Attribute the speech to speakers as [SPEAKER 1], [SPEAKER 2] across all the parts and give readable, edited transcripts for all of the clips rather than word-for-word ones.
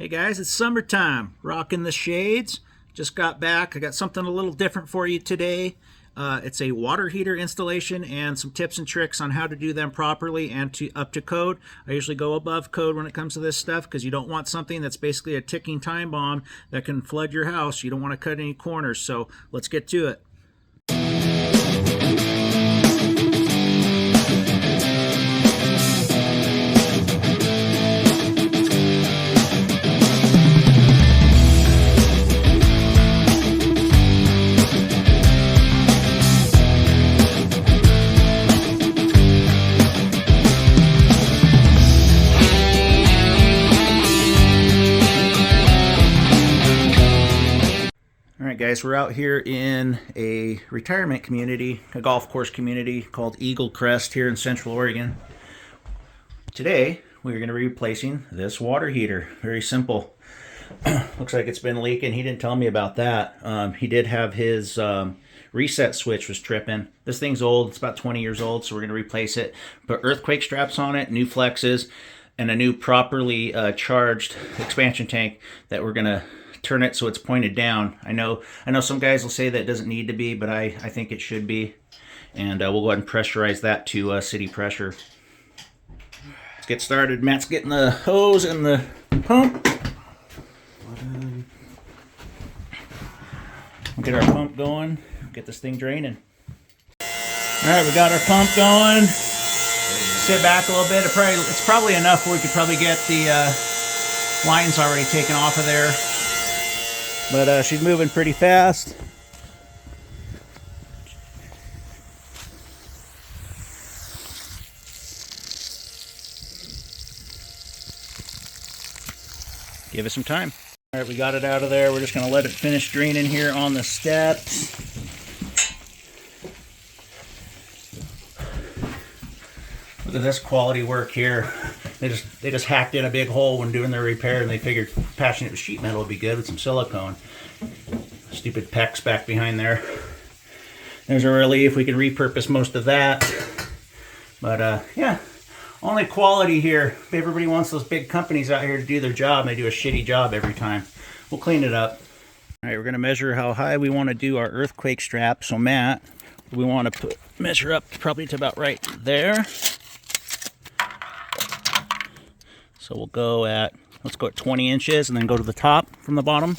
[SPEAKER 1] Hey guys, it's summertime. Rocking the shades. Just got back. I got something a little different for you today. It's a water heater installation and some tips and tricks on how to do them properly and up to code. I usually go above code when it comes to this stuff because you don't want something that's basically a ticking time bomb that can flood your house. You don't want to cut any corners, so let's get to it. Alright guys, we're out here in a retirement community, a golf course community called Eagle Crest here in Central Oregon. Today, we're going to be replacing this water heater. Very simple. Looks like it's been leaking. He didn't tell me about that. He did have his reset switch was tripping. This thing's old. It's about 20 years old, so we're going to replace it. Put earthquake straps on it, new flexes, and a new properly charged expansion tank that we're going to turn it so it's pointed down. I know some guys will say that it doesn't need to be, but I think it should be. And we'll go ahead and pressurize that to city pressure. Let's get started. Matt's getting the hose and the pump. We'll get our pump going. Get this thing draining. Alright, we got our pump going. Sit back a little bit. It's probably enough where we could probably get the lines already taken off of there. But she's moving pretty fast. Give it some time. All right, we got it out of there. We're just going to let it finish draining here on the steps. Look at this quality work here. They just hacked in a big hole when doing their repair, and they figured patching it with sheet metal would be good with some silicone. Stupid PEX back behind there. There's a relief. We can repurpose most of that. But yeah, only quality here. Everybody wants those big companies out here to do their job, and they do a shitty job every time. We'll clean it up. All right, we're going to measure how high we want to do our earthquake strap. So Matt, we want to measure up probably to about right there. So we'll go at, let's go at 20 inches and then go to the top from the bottom.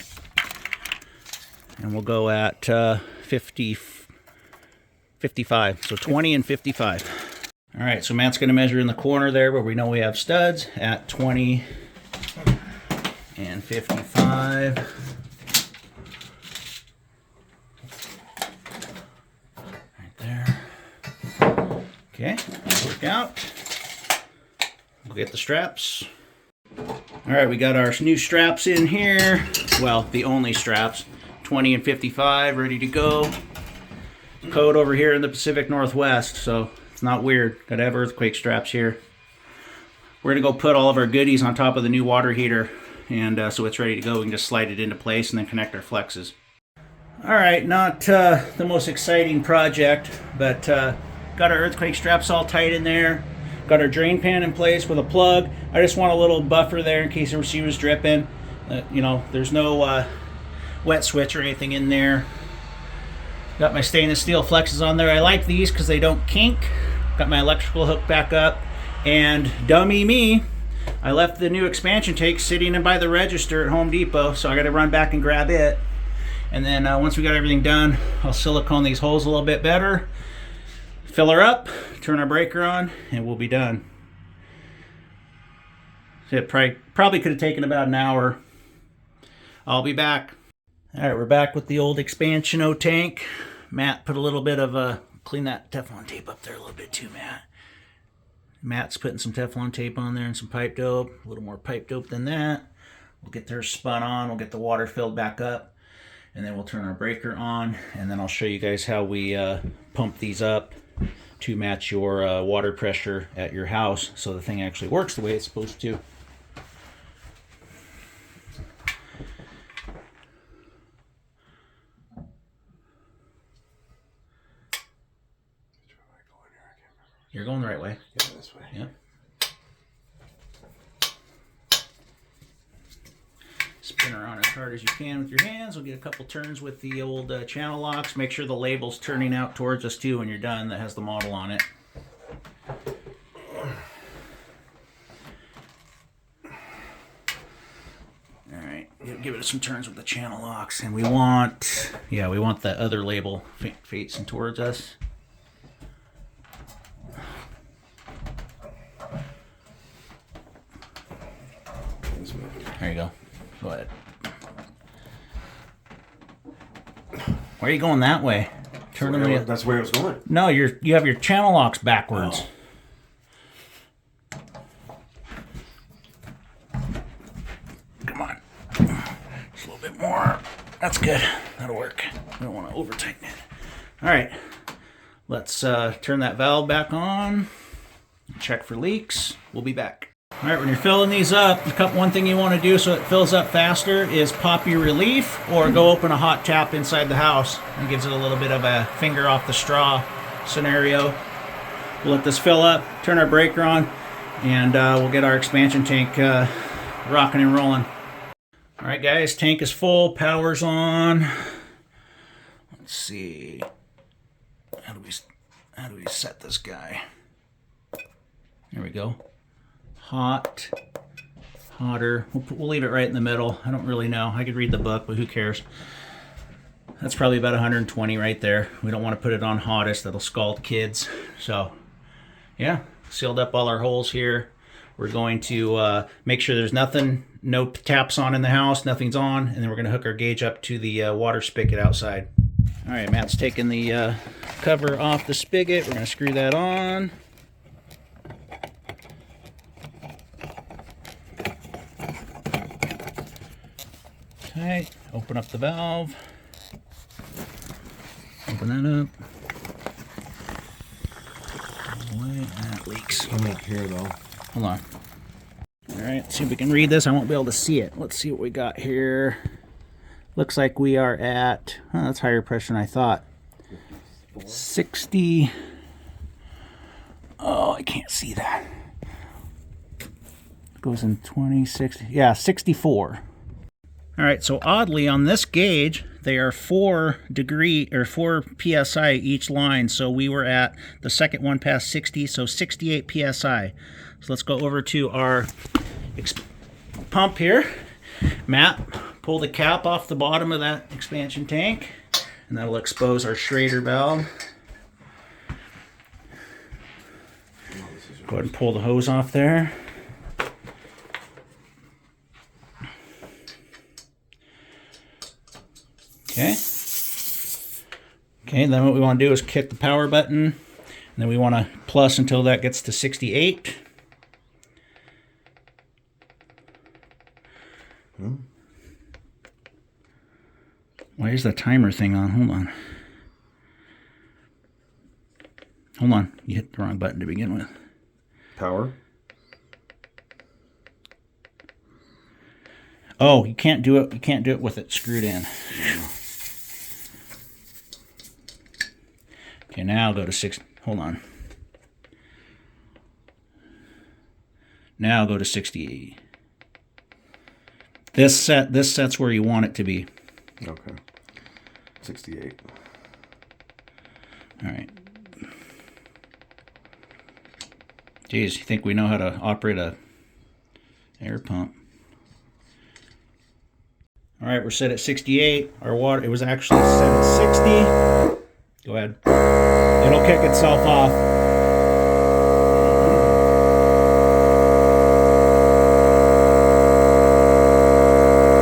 [SPEAKER 1] And we'll go at 55. So 20 and 55. All right, so Matt's going to measure in the corner there where we know we have studs at 20 and 55. Right there. Okay, that'll work out. We'll get the straps. All right, we got our new straps in here. Well, the only straps, 20 and 55, ready to go. Code over here in the Pacific Northwest, so it's not weird. Got to have earthquake straps here. We're gonna go put all of our goodies on top of the new water heater, and so it's ready to go. We can just slide it into place and then connect our flexes. All right, not the most exciting project, but got our earthquake straps all tight in there. Got our drain pan in place with a plug. I just want a little buffer there in case she was dripping. You know, there's no wet switch or anything in there. Got my stainless steel flexes on there. I like these because they don't kink. Got my electrical hook back up. And dummy me, I left the new expansion tank sitting in by the register at Home Depot, so I got to run back and grab it. And then once we got everything done, I'll silicone these holes a little bit better. Fill her up, turn our breaker on, and we'll be done. It probably could have taken about an hour. I'll be back. All right, we're back with the old expansion tank. Matt put a little bit of clean that Teflon tape up there a little bit too, Matt. Matt's putting some Teflon tape on there and some pipe dope, a little more pipe dope than that. We'll get theirs spun on, we'll get the water filled back up, and then we'll turn our breaker on, and then I'll show you guys how we pump these up to match your water pressure at your house so the thing actually works the way it's supposed to. You're going the right way.
[SPEAKER 2] Yeah, this way.
[SPEAKER 1] Yeah. Turn her on as hard as you can with your hands. We'll get a couple turns with the old channel locks. Make sure the label's turning out towards us too when you're done. That has the model on it. All right, give it some turns with the channel locks, and we want the other label facing towards us. There you go. Go ahead. Why are you going that way? Turn them.
[SPEAKER 2] That's where it was going.
[SPEAKER 1] No, you have your channel locks backwards. Oh. Come on. Just a little bit more. That's good. That'll work. We don't want to over tighten it. All right. Let's turn that valve back on. Check for leaks. We'll be back. All right, when you're filling these up, one thing you want to do so it fills up faster is pop your relief or go open a hot tap inside the house. It gives it a little bit of a finger off the straw scenario. We'll let this fill up, turn our breaker on, and we'll get our expansion tank rocking and rolling. All right, guys, tank is full, power's on. Let's see. How do we set this guy? There we go. Hot, hotter. We'll leave it right in the middle. I don't really know. I could read the book, but who cares? That's probably about 120 right there. We don't want to put it on hottest. That'll scald kids. So, yeah, sealed up all our holes here. We're going to make sure there's no taps on in the house, nothing's on, and then we're going to hook our gauge up to the water spigot outside. All right, Matt's taking the cover off the spigot. We're going to screw that on. Okay, open up the valve. Open that up. Away. That leaks.
[SPEAKER 2] I'm up here though.
[SPEAKER 1] Hold on. All right, see if we can read this. I won't be able to see it. Let's see what we got here. Looks like we are at, that's higher pressure than I thought. 60. Oh, I can't see that. It goes in 20, 60. Yeah, 64. All right, so oddly on this gauge, they are 4 psi each line. So we were at the second one past 60, so 68 psi. So let's go over to our pump here. Matt, pull the cap off the bottom of that expansion tank, and that'll expose our Schrader valve. Go ahead and pull the hose off there. Okay. Okay, then what we want to do is kick the power button, and then we want to plus until that gets to 68. Why is the timer thing on? Hold on. Hold on. You hit the wrong button to begin with.
[SPEAKER 2] Power.
[SPEAKER 1] Oh, you can't do it. You can't do it with it screwed in. Okay, now go to 6. Hold on. Now go to 68. This set's where you want it to be.
[SPEAKER 2] Okay. 68.
[SPEAKER 1] All right. Geez, you think we know how to operate a air pump? All right, we're set at 68. Our water, it was actually set at 60. Go ahead. It'll kick itself off.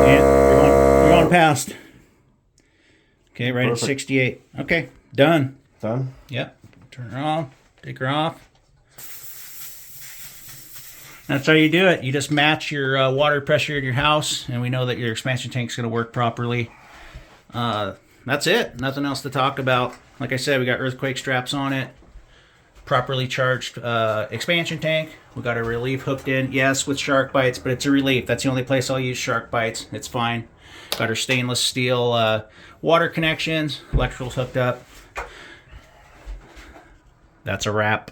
[SPEAKER 1] And you're on past. Okay, right Perfect. At 68. Okay, done.
[SPEAKER 2] Done?
[SPEAKER 1] Yep. Turn her on. Take her off. That's how you do it. You just match your water pressure in your house, and we know that your expansion tank's going to work properly. That's it. Nothing else to talk about. Like I said, we got earthquake straps on it. Properly charged expansion tank. We got a relief hooked in. Yes, with shark bites, but it's a relief. That's the only place I'll use shark bites. It's fine. Got our stainless steel water connections. Electrical's hooked up. That's a wrap.